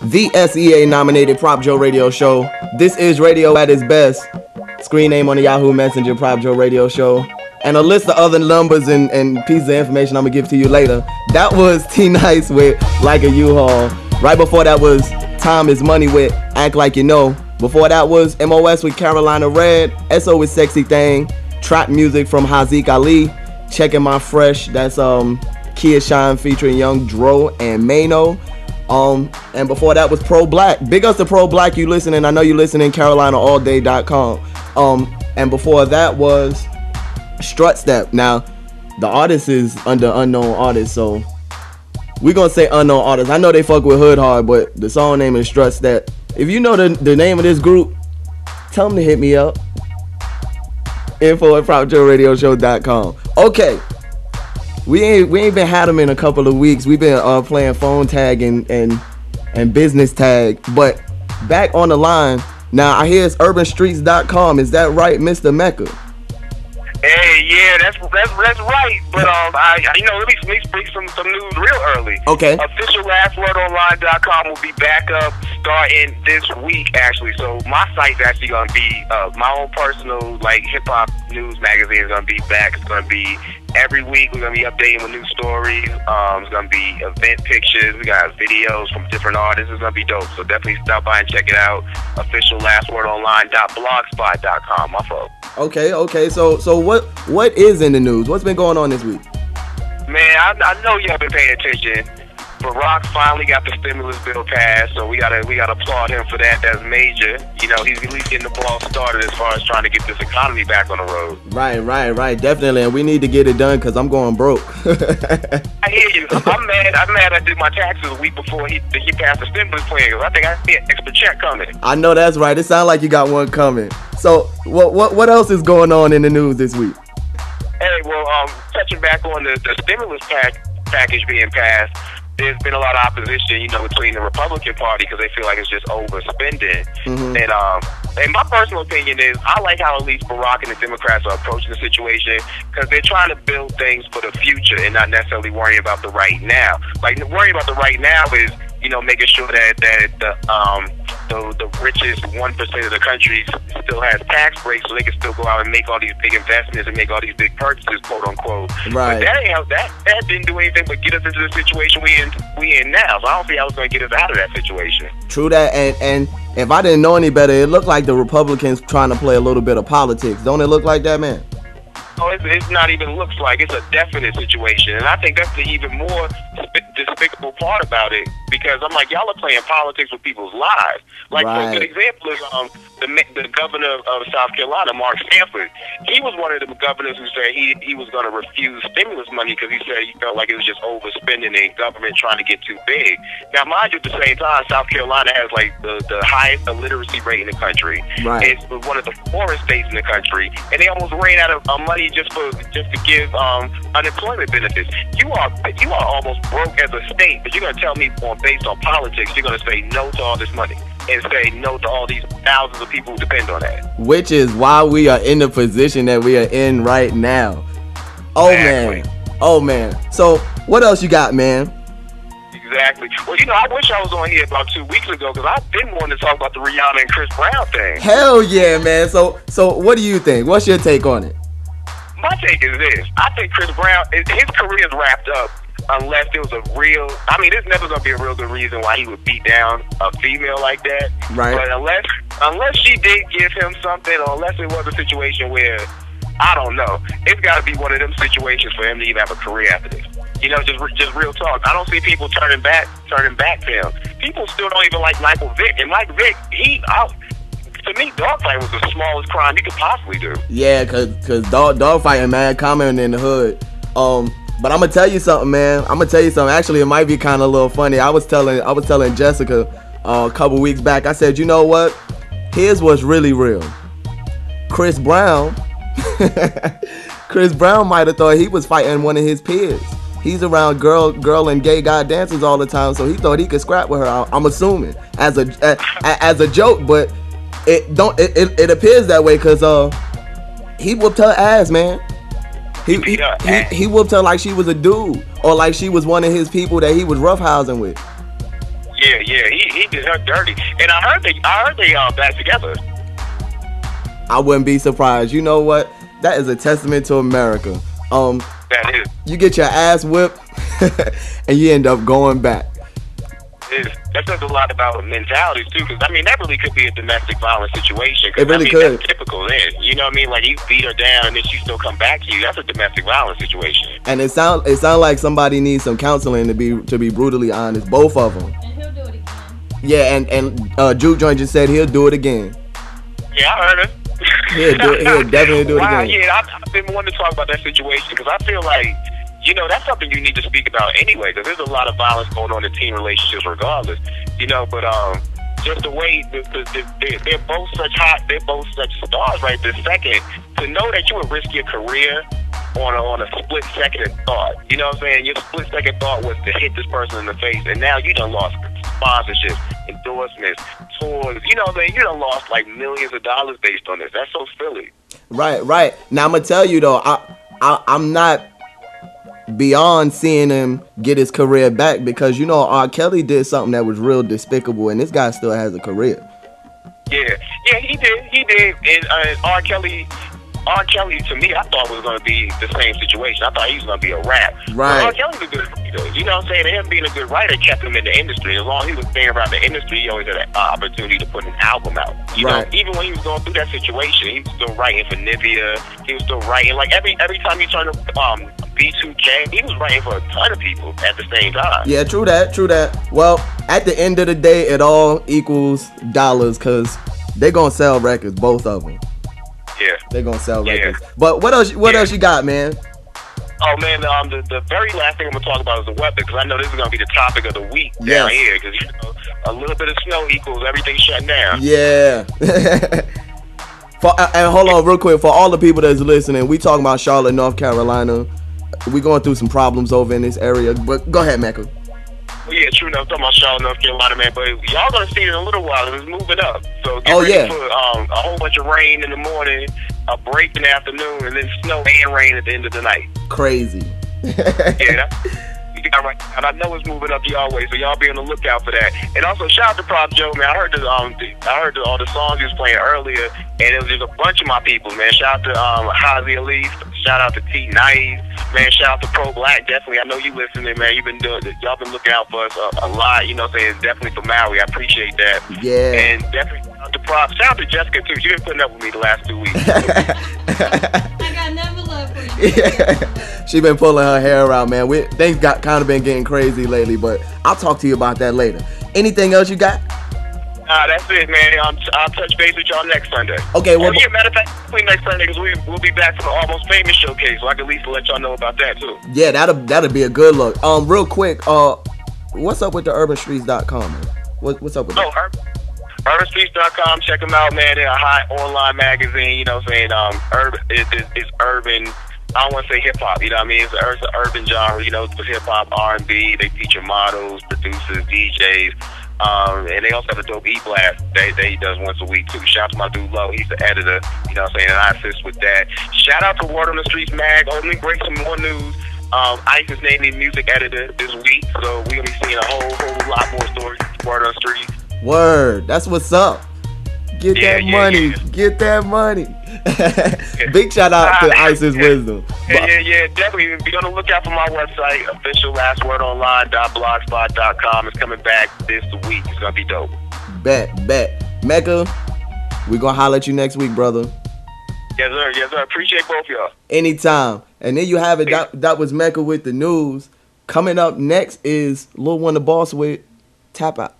the SEA nominated Propjoeradio show. This is radio at its best. Screen name on the Yahoo Messenger, Propjoeradio show. And a list of other numbers and pieces of information I'm gonna give to you later. That was T-Nice with Like a U-Haul. Right before that was Time is Money with Act Like You Know. Before that was MOS with Carolina Red. SO with Sexy Thing. Trap music from Haziq Ali. Checking My Fresh. That's Kia Shine featuring Young Dro and Mano. And before that was ProBlack. Big ups to ProBlack, you listening. I know you listening, CarolinaAllDay.com. And before that was Strut Step. Now, the artist is under unknown artist, so we're gonna say unknown artist. I know they fuck with Hood hard, but the song name is Strut Step. If you know the name of this group, tell them to hit me up. info@PropJoeRadioShow.com. Okay. We ain't been had them in a couple of weeks. We've been playing phone tag and business tag. But back on the line now, I hear it's urbanstreets.com. Is that right, Mr. Mecca? Hey, yeah, that's right. But let me speak some news real early. Okay. Official lastwordonline.com will be back up starting this week, actually. So my site's actually gonna be my own personal hip hop news magazine is gonna be back. It's gonna be every week. We're gonna be updating with new stories. It's gonna be event pictures. We got videos from different artists. It's gonna be dope. So definitely stop by and check it out. Official lastwordonline.blogspot.com. My fault. Okay. So what is in the news? What's been going on this week? Man, I know y'all been paying attention. Barack finally got the stimulus bill passed, so we gotta applaud him for that. That's major. You know, he's at least getting the ball started as far as trying to get this economy back on the road. Right, definitely. And we need to get it done because I'm going broke. I hear you. I'm mad I did my taxes a week before he passed the stimulus plan, because I think I see an extra check coming. I know that's right. It sounds like you got one coming. So what else is going on in the news this week? Hey, well, touching back on the stimulus package being passed, there's been a lot of opposition, between the Republican Party because they feel like it's just overspending. Mm-hmm. And my personal opinion is I like how at least Barack and the Democrats are approaching the situation, because they're trying to build things for the future and not necessarily worrying about the right now. Like, worrying about the right now is, making sure that the richest 1% of the country still has tax breaks, so they can still go out and make all these big investments and make all these big purchases, quote unquote. Right. But that didn't do anything but get us into the situation we in now. So I don't see how it's going to get us out of that situation. True that. And if I didn't know any better, it looked like the Republicans trying to play a little bit of politics. Don't it look like that, man? No, it's not even looks like. It's a definite situation. And I think that's the even more despicable part about it, because I'm like, y'all are playing politics with people's lives. Like, right. For a good example is the governor of South Carolina, Mark Sanford. He was one of the governors who said he was going to refuse stimulus money because he said he felt like it was just overspending and government trying to get too big. Now, mind you, at the same time, South Carolina has the highest illiteracy rate in the country. Right. It's one of the poorest states in the country, and they almost ran out of money just to give unemployment benefits. You are almost broke as a state, but you're going to tell me based on politics, you're going to say no to all this money and say no to all these thousands of people who depend on that. Which is why we are in the position that we are in right now. Oh man. So what else you got, man? Exactly. Well, I wish I was on here about 2 weeks ago, because I've been wanting to talk about the Rhianna and Chris Brown thing. Hell yeah, man. So what do you think? What's your take on it? My take is this. I think Chris Brown, his career is wrapped up unless there was there's never going to be a real good reason why he would beat down a female like that. Right. But unless she did give him something, or unless it was a situation where, I don't know, it's got to be one of them situations for him to even have a career after this. Just real talk. I don't see people turning back to him. People still don't even like Michael Vick. And Mike Vick, to me, dogfighting was the smallest crime you could possibly do. Yeah, cause dogfighting, man, common in the hood. But I'm gonna tell you something, man. Actually, it might be kind of a little funny. I was telling Jessica a couple weeks back. I said, you know what? Here's what's really real. Chris Brown might have thought he was fighting one of his peers. He's around girl and gay guy dancers all the time, so he thought he could scrap with her. I'm assuming as a joke, but it appears that way because he whooped her ass, man. He whooped her like she was a dude, or like she was one of his people that he was roughhousing with. Yeah. He did her dirty, and I heard they back together. I wouldn't be surprised. You know what? That is a testament to America. That is. You get your ass whipped, and you end up going back. That says a lot about mentalities too, because I mean that really could be a domestic violence situation. It really could. That's typical then. You know what I mean? Like you beat her down and then she still come back to you. That's a domestic violence situation. And it sound like somebody needs some counseling to be brutally honest. Both of them. And he'll do it again. Yeah, and Juke Joint just said he'll do it again. Yeah, I heard it. He'll definitely do it again. Yeah, I've been wanting to talk about that situation because I feel like, you know, that's something you need to speak about anyway, because there's a lot of violence going on in teen relationships regardless, you know, but just the way they're both such stars right this second, to know that you would risk your career on a split second of thought. You know what I'm saying? Your split second thought was to hit this person in the face, and now you done lost sponsorships, endorsements, tours. You know what I'm saying? You done lost like millions of dollars based on this. That's so silly. Right. Now I'm gonna tell you though, I'm not beyond seeing him get his career back, because you know R. Kelly did something that was real despicable, and this guy still has a career. Yeah, he did, and R. Kelly, to me, I thought was going to be the same situation. I thought he was going to be a rap. Right. But R. Kelly's a good writer. You know what I'm saying? And him being a good writer kept him in the industry. As long as he was staying around the industry, he always had an opportunity to put an album out. You know, even when he was going through that situation, he was still writing for Nivea. He was still writing. Like, every time he turned to B2K, he was writing for a ton of people at the same time. Yeah, true that. Well, at the end of the day, it all equals dollars, because they're going to sell records, both of them. Yeah. They're gonna sell records. But what else you got, man? Oh man, the very last thing I'm gonna talk about is the weather, because I know this is gonna be the topic of the week down here, because you know, a little bit of snow equals everything shutting down. Yeah. And hold on real quick, for all the people that's listening, we talking about Charlotte, North Carolina. We going through some problems over in this area, but go ahead, Mecca. Well, yeah, true enough. I'm talking about Charlotte, North Carolina, man. But y'all gonna see it in a little while. It's moving up. So get ready for a whole bunch of rain in the morning, a break in the afternoon, and then snow and rain at the end of the night. Crazy. Yeah, you got right. And I know it's moving up y'all way, so y'all be on the lookout for that. And also, shout out to Prop Joe, man. I heard all the songs he was playing earlier, and it was just a bunch of my people, man. Shout out to Hazy Elise. Shout out to T Nice. Man, shout out to ProBlack. Definitely, I know you listening, man. You've been doing it. Y'all been looking out for us a lot. You know what I'm saying? Definitely for Maui. I appreciate that. Yeah. And definitely shout out to Prop. Shout out to Jessica, too. She's been putting up with me the last 2 weeks. I got nothing love for you. She been pulling her hair out, man. Things got kind of been getting crazy lately, but I'll talk to you about that later. Anything else you got? That's it, man. I'll touch base with y'all next Sunday. Okay, well, matter of fact, next Sunday, because we'll be back for the Almost Famous showcase, so I can at least let y'all know about that too. Yeah, that'll be a good look. Real quick, what's up with the urbanstreets.com, man? What's up with that? Urbanstreets.com, check them out, man. They're a hot online magazine, you know what I'm saying? It's urban. I don't want to say hip-hop, you know what I mean? It's an urban genre, you know, it's hip-hop, R&B. They feature models, producers, DJs. And they also have a dope e-blast that he does once a week, too. Shout out to my dude, Low. He's the editor, you know what I'm saying? And I assist with that. Shout out to Word on the Streets mag. Let me break some more news. Ice is named the music editor this week, so we're going to be seeing a whole lot more stories. Word on the Streets. Word. That's what's up. Get that money. Get that money. Big shout out to Ice's Wisdom. Yeah, definitely. Be on the lookout for my website, officiallastwordonline.blogspot.com. It's coming back this week. It's going to be dope. Bet. Mecca, we're going to holler at you next week, brother. Yes, sir. Appreciate both y'all. Anytime. And there you have it. That was Mecca with the news. Coming up next is Lil One the Boss with Tap Out.